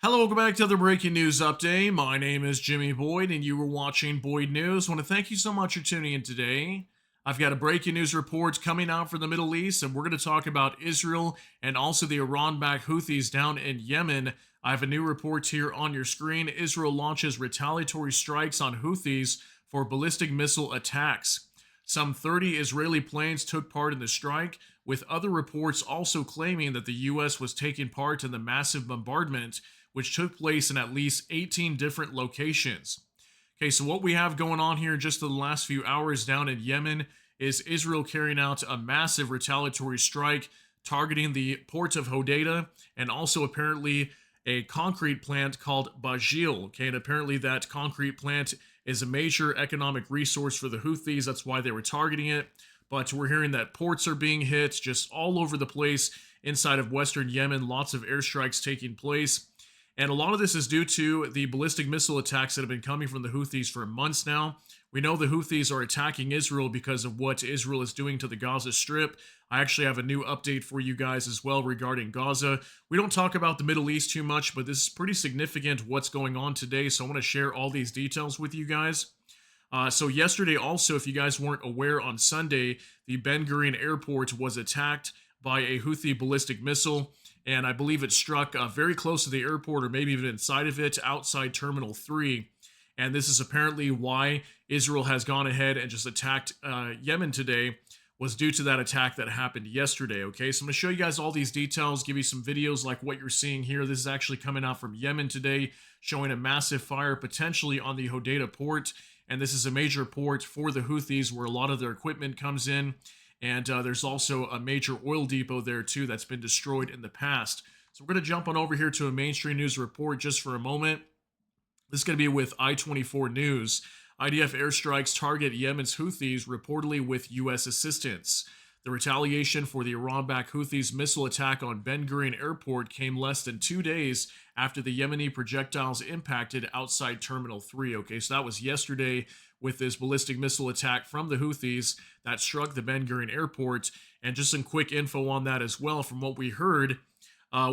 Hello, welcome back to the breaking news update. My name is Jimmy Boyd, and you were watching Boyd News. I want to thank you so much for tuning in today. I've got a breaking news report coming out from the Middle East, and we're going to talk about Israel and also the Iran-backed Houthis down in Yemen. I have a new report here on your screen. Israel launches retaliatory strikes on Houthis for ballistic missile attacks. Some 30 Israeli planes took part in the strike, with other reports also claiming that the U.S. was taking part in the massive bombardment, which took place in at least 18 different locations. Okay, so what we have going on here just in the last few hours down in Yemen is Israel carrying out a massive retaliatory strike targeting the port of Hodeidah and also apparently a concrete plant called Bajil. Okay, and apparently that concrete plant is a major economic resource for the Houthis. That's why they were targeting it. But we're hearing that ports are being hit just all over the place inside of western Yemen. Lots of airstrikes taking place. And a lot of this is due to the ballistic missile attacks that have been coming from the Houthis for months now. We know the Houthis are attacking Israel because of what Israel is doing to the Gaza Strip. I actually have a new update for you guys as well regarding Gaza. We don't talk about the Middle East too much, but this is pretty significant what's going on today, so I want to share all these details with you guys. So yesterday also, if you guys weren't aware, on Sunday, the Ben Gurion airport was attacked by a Houthi ballistic missile, and I believe it struck very close to the airport, or maybe even inside of it, outside Terminal 3. And this is apparently why Israel has gone ahead and just attacked Yemen today, was due to that attack that happened yesterday. Okay, so I'm going to show you guys all these details, give you some videos like what you're seeing here. This is actually coming out from Yemen today, showing a massive fire potentially on the Hodeidah port. And this is a major port for the Houthis where a lot of their equipment comes in. And there's also a major oil depot there too that's been destroyed in the past. So we're going to jump on over here to a mainstream news report just for a moment. This is going to be with I-24 News. IDF airstrikes target Yemen's Houthis, reportedly with U.S. assistance. The retaliation for the Iran-backed Houthis' missile attack on Ben Gurion Airport came less than 2 days after the Yemeni projectiles impacted outside Terminal 3. Okay, so that was yesterday with this ballistic missile attack from the Houthis that struck the Ben Gurion Airport. And just some quick info on that as well. From what we heard,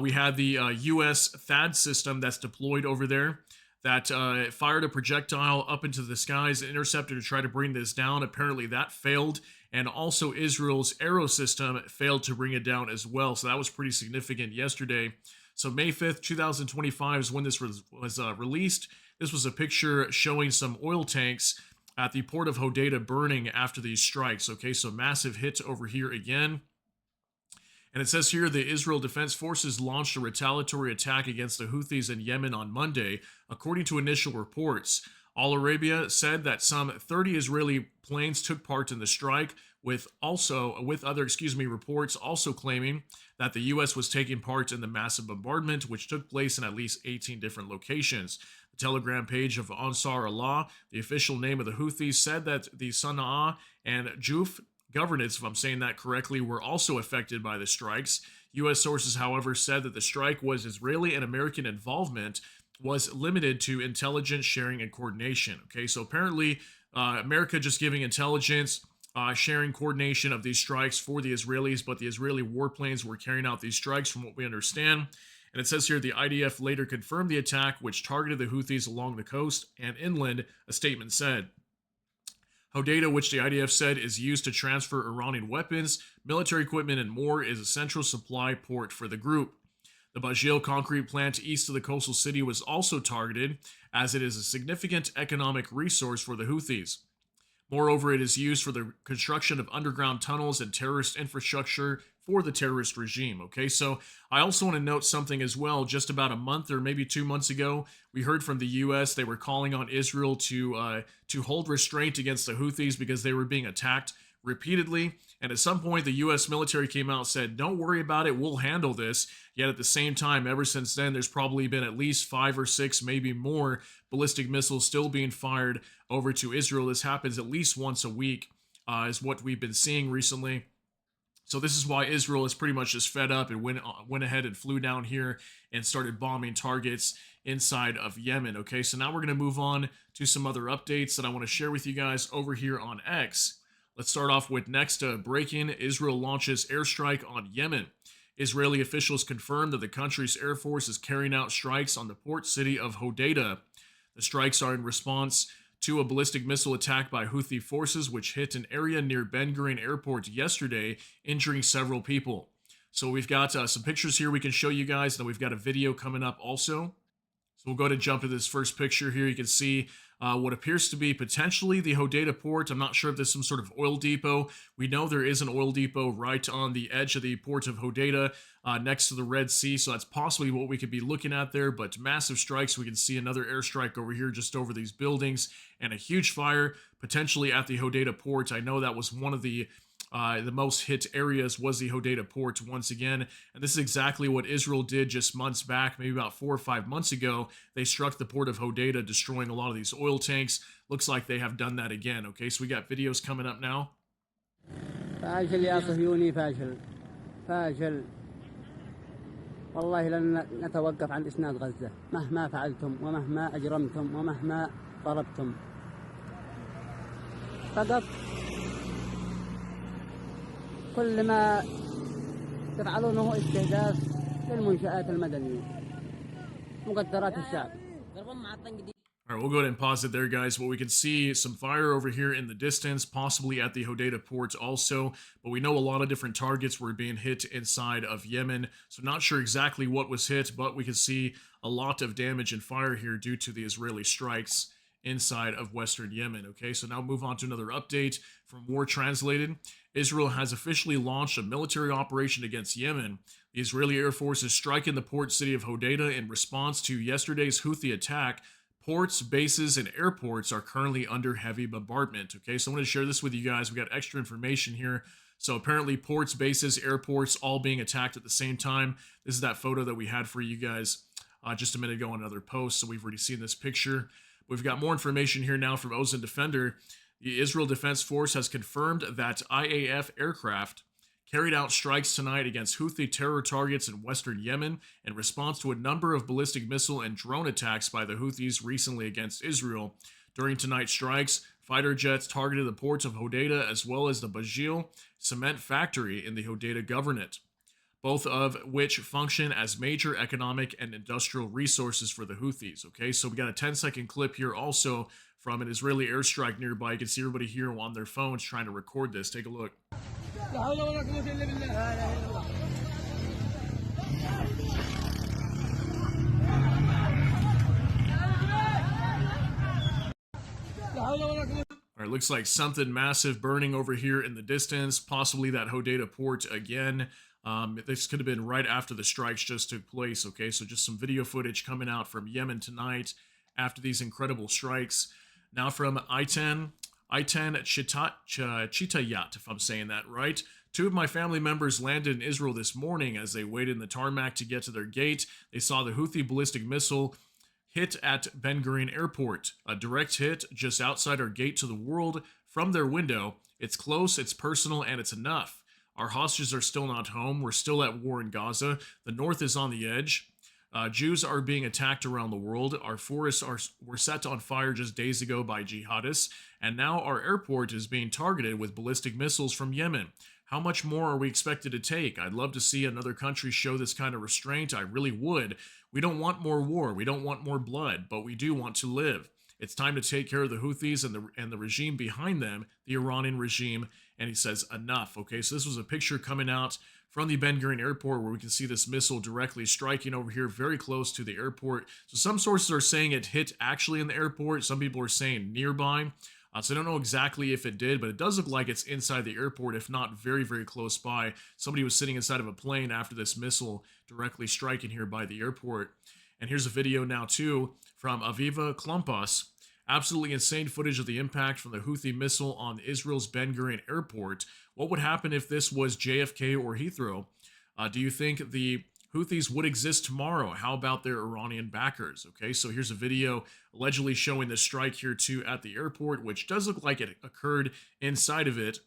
we had the U.S. THAAD system that's deployed over there that fired a projectile up into the skies, an interceptor, to try to bring this down. Apparently that failed, and also Israel's Arrow system failed to bring it down as well. So that was pretty significant yesterday. So May 5th, 2025 is when this was released. This was a picture showing some oil tanks at the port of Hodeidah burning after these strikes. Okay, so massive hit over here again. And it says here the Israel Defense Forces launched a retaliatory attack against the Houthis in Yemen on Monday, according to initial reports. Al Arabia said that some 30 Israeli planes took part in the strike, with other reports also claiming that the U.S. was taking part in the massive bombardment, which took place in at least 18 different locations. The Telegram page of Ansar Allah, the official name of the Houthis, said that the Sana'a and Juf governance, if I'm saying that correctly, were also affected by the strikes. U.S. sources, however, said that the strike was Israeli and American involvement was limited to intelligence sharing and coordination. Okay, so apparently America just giving intelligence, sharing coordination of these strikes for the Israelis, but the Israeli warplanes were carrying out these strikes from what we understand. And it says here the IDF later confirmed the attack, which targeted the Houthis along the coast and inland, a statement said. Hodeidah, which the IDF said is used to transfer Iranian weapons, military equipment, and more, is a central supply port for the group. The Bajil concrete plant east of the coastal city was also targeted, as it is a significant economic resource for the Houthis. Moreover, it is used for the construction of underground tunnels and terrorist infrastructure for the terrorist regime. Okay, so I also want to note something as well. Just about a month or maybe 2 months ago, we heard from the U.S. they were calling on Israel to hold restraint against the Houthis because they were being attacked repeatedly. And at some point, the U.S. military came out and said, "Don't worry about it, we'll handle this." Yet at the same time, ever since then, there's probably been at least 5 or 6, maybe more, ballistic missiles still being fired over to Israel. This happens at least once a week, is what we've been seeing recently. So this is why Israel is pretty much just fed up and went ahead and flew down here and started bombing targets inside of Yemen. Okay, so now we're going to move on to some other updates that I want to share with you guys over here on X. Let's start off with next breaking. Israel launches airstrike on Yemen. Israeli officials confirmed that the country's air force is carrying out strikes on the port city of Hodeidah. The strikes are in response to a ballistic missile attack by Houthi forces, which hit an area near Ben Gurion Airport yesterday, injuring several people. So we've got some pictures here we can show you guys. Then we've got a video coming up also. So we'll go ahead and jump to this first picture here. You can see what appears to be potentially the Hodeidah port. I'm not sure if this is some sort of oil depot. We know there is an oil depot right on the edge of the port of Hodeidah next to the Red Sea. So that's possibly what we could be looking at there. But massive strikes. We can see another airstrike over here just over these buildings and a huge fire potentially at the Hodeidah port. I know that was one of the most hit areas was the Hodeidah port once again. And this is exactly what Israel did just months back, maybe about 4 or 5 months ago. They struck the port of Hodeidah, destroying a lot of these oil tanks. Looks like they have done that again. Okay, so we got videos coming up now. فاشل يا صهيوني فاشل فاشل والله لن نتوقف عن إسناد غزة مهما فعلتم ومهما أجرمتم ومهما ضربتم فقط كل ما تفعلونه استهداف للمنشآت المدنية مقدرات الشعب. All right, we'll go ahead and pause it there, guys. Well, we can see some fire over here in the distance, possibly at the Hodeidah port also, but we know a lot of different targets were being hit inside of Yemen, so not sure exactly what was hit, but we can see a lot of damage and fire here due to the Israeli strikes inside of Western Yemen. Okay, so now move on to another update from War Translated. Israel has officially launched a military operation against Yemen. The Israeli Air Force is striking the port city of Hodeidah in response to yesterday's Houthi attack. Ports, bases, and airports are currently under heavy bombardment. Okay, so I'm going to share this with you guys. We got extra information here. So apparently ports, bases, airports all being attacked at the same time. This is that photo that we had for you guys just a minute ago on another post. So we've already seen this picture. We've got more information here now from Ozen Defender. The Israel Defense Force has confirmed that IAF aircraft carried out strikes tonight against Houthi terror targets in western Yemen in response to a number of ballistic missile and drone attacks by the Houthis recently against Israel. During tonight's strikes, fighter jets targeted the ports of Hodeidah as well as the Bajil cement factory in the Hodeidah governorate, both of which function as major economic and industrial resources for the Houthis. Okay, so we got a 10-second clip here also from an Israeli airstrike nearby. You can see everybody here on their phones trying to record this. Take a look. All right, looks like something massive burning over here in the distance, possibly that Hodeidah port again. This could have been right after the strikes just took place. Okay, so just some video footage coming out from Yemen tonight after these incredible strikes. Now from Ayten Chitayat, if I'm saying that right. 2 of my family members landed in Israel this morning. As they waited in the tarmac to get to their gate, they saw the Houthi ballistic missile hit at Ben Gurion Airport. A direct hit just outside our gate to the world from their window. It's close, it's personal, and it's enough. Our hostages are still not home. We're still at war in Gaza. The north is on the edge. Jews are being attacked around the world. Our forests were set on fire just days ago by jihadists, and now our airport is being targeted with ballistic missiles from Yemen. How much more are we expected to take? I'd love to see another country show this kind of restraint. I really would. We don't want more war. We don't want more blood, but we do want to live. It's time to take care of the Houthis and the regime behind them, the Iranian regime. And he says, enough. Okay, so this was a picture coming out from the Ben Gurion Airport where we can see this missile directly striking over here very close to the airport. So some sources are saying it hit actually in the airport. Some people are saying nearby. So I don't know exactly if it did, but it does look like it's inside the airport, if not very, very close by. Somebody was sitting inside of a plane after this missile directly striking here by the airport. And here's a video now, too, from Aviva Klompas. Absolutely insane footage of the impact from the Houthi missile on Israel's Ben Gurion Airport. What would happen if this was JFK or Heathrow? Do you think the Houthis would exist tomorrow? How about their Iranian backers? Okay, so here's a video allegedly showing the strike here too at the airport, which does look like it occurred inside of it.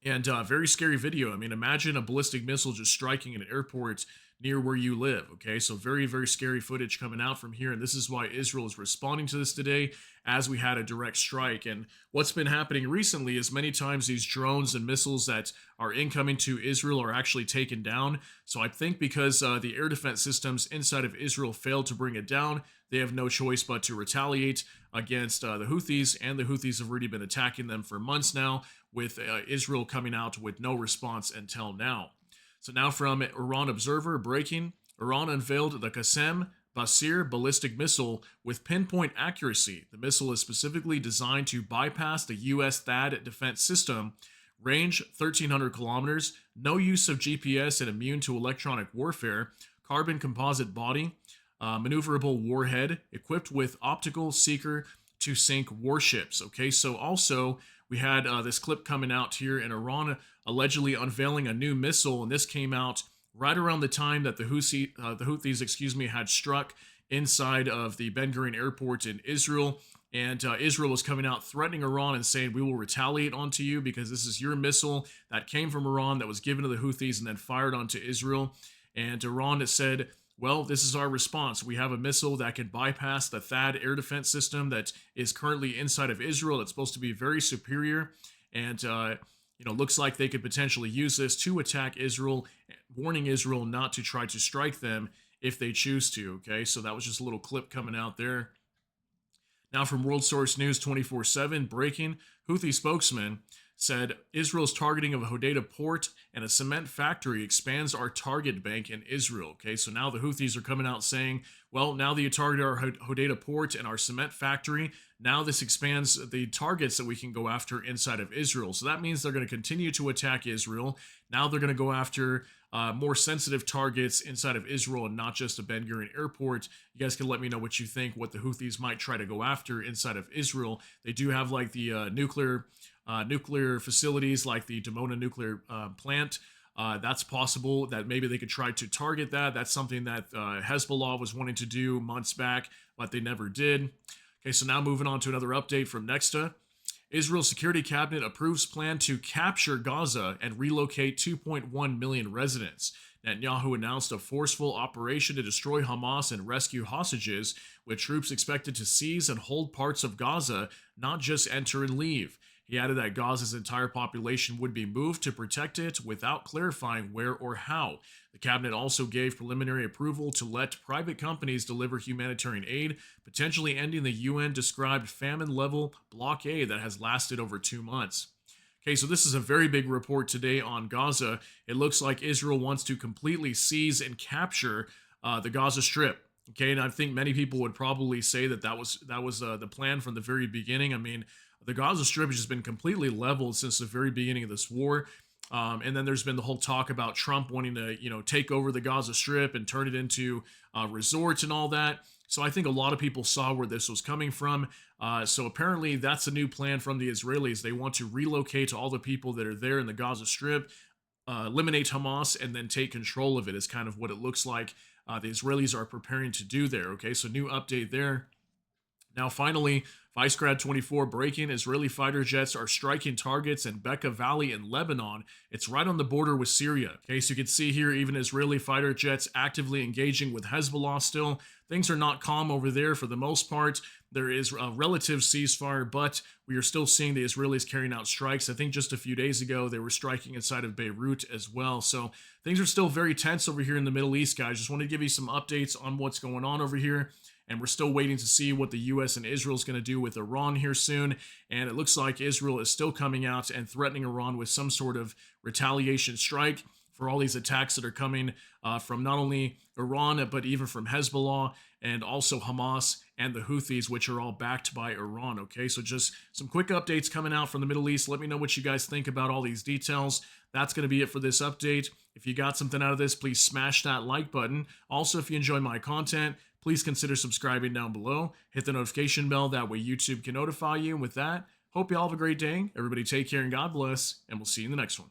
And very scary video. I mean, imagine a ballistic missile just striking an airport near where you live. Okay, so very, very scary footage coming out from here. And this is why Israel is responding to this today, as we had a direct strike. And what's been happening recently is many times these drones and missiles that are incoming to Israel are actually taken down. So I think because the air defense systems inside of Israel failed to bring it down, they have no choice but to retaliate against the Houthis. And the Houthis have already been attacking them for months now, with Israel coming out with no response until now. So now from Iran Observer, breaking: Iran unveiled the Qasem Basir ballistic missile with pinpoint accuracy. The missile is specifically designed to bypass the U.S. THAAD defense system. Range 1,300 kilometers, no use of GPS, and immune to electronic warfare. Carbon composite body, maneuverable warhead, equipped with optical seeker to sink warships. Okay, so also we had this clip coming out here in Iran allegedly unveiling a new missile, and this came out right around the time that the Houthis, had struck inside of the Ben Gurion airport in Israel. And Israel was coming out threatening Iran and saying, we will retaliate onto you because this is your missile that came from Iran that was given to the Houthis and then fired onto Israel. And Iran has said, well, this is our response. We have a missile that can bypass the THAAD air defense system that is currently inside of Israel. That's supposed to be very superior. And, looks like they could potentially use this to attack Israel, warning Israel not to try to strike them if they choose to. Okay, so that was just a little clip coming out there. Now from World Source News 24/7, breaking: Houthi spokesman said Israel's targeting of a Hodeidah port and a cement factory expands our target bank in Israel. Okay, so now the Houthis are coming out saying, well, now that you target our Hodeidah port and our cement factory, now this expands the targets that we can go after inside of Israel. So that means they're going to continue to attack Israel. Now they're going to go after more sensitive targets inside of Israel and not just a Ben Gurion airport. You guys can let me know what you think, what the Houthis might try to go after inside of Israel. They do have like the nuclear facilities like the Dimona nuclear plant. That's possible that maybe they could try to target that. That's something that Hezbollah was wanting to do months back, but they never did. Okay, so now moving on to another update from Nexta. Israel's Security Cabinet approves plan to capture Gaza and relocate 2.1 million residents. Netanyahu announced a forceful operation to destroy Hamas and rescue hostages, with troops expected to seize and hold parts of Gaza, not just enter and leave. He added that Gaza's entire population would be moved to protect it without clarifying where or how. The cabinet also gave preliminary approval to let private companies deliver humanitarian aid, potentially ending the UN-described famine-level blockade that has lasted over 2 months. Okay, so this is a very big report today on Gaza. It looks like Israel wants to completely seize and capture the Gaza Strip. Okay, and I think many people would probably say that was the plan from the very beginning. I mean, the Gaza Strip has just been completely leveled since the very beginning of this war. And then there's been the whole talk about Trump wanting to, take over the Gaza Strip and turn it into resorts and all that. So I think a lot of people saw where this was coming from. So apparently that's a new plan from the Israelis. They want to relocate all the people that are there in the Gaza Strip, eliminate Hamas, and then take control of it is kind of what it looks like the Israelis are preparing to do there. Okay, so new update there. Now, finally, Vicegrad 24 breaking: Israeli fighter jets are striking targets in Bekaa Valley in Lebanon. It's right on the border with Syria. Okay, so you can see here even Israeli fighter jets actively engaging with Hezbollah still. Things are not calm over there for the most part. There is a relative ceasefire, but we are still seeing the Israelis carrying out strikes. I think just a few days ago, they were striking inside of Beirut as well. So things are still very tense over here in the Middle East, guys. Just wanted to give you some updates on what's going on over here. And we're still waiting to see what the U.S. and Israel is going to do with Iran here soon. And it looks like Israel is still coming out and threatening Iran with some sort of retaliation strike for all these attacks that are coming from not only Iran, but even from Hezbollah and also Hamas and the Houthis, which are all backed by Iran. Okay, so just some quick updates coming out from the Middle East. Let me know what you guys think about all these details. That's going to be it for this update. If you got something out of this, please smash that like button. Also, if you enjoy my content, please consider subscribing down below. Hit the notification bell. That way YouTube can notify you. And with that, hope you all have a great day. Everybody take care and God bless. And we'll see you in the next one.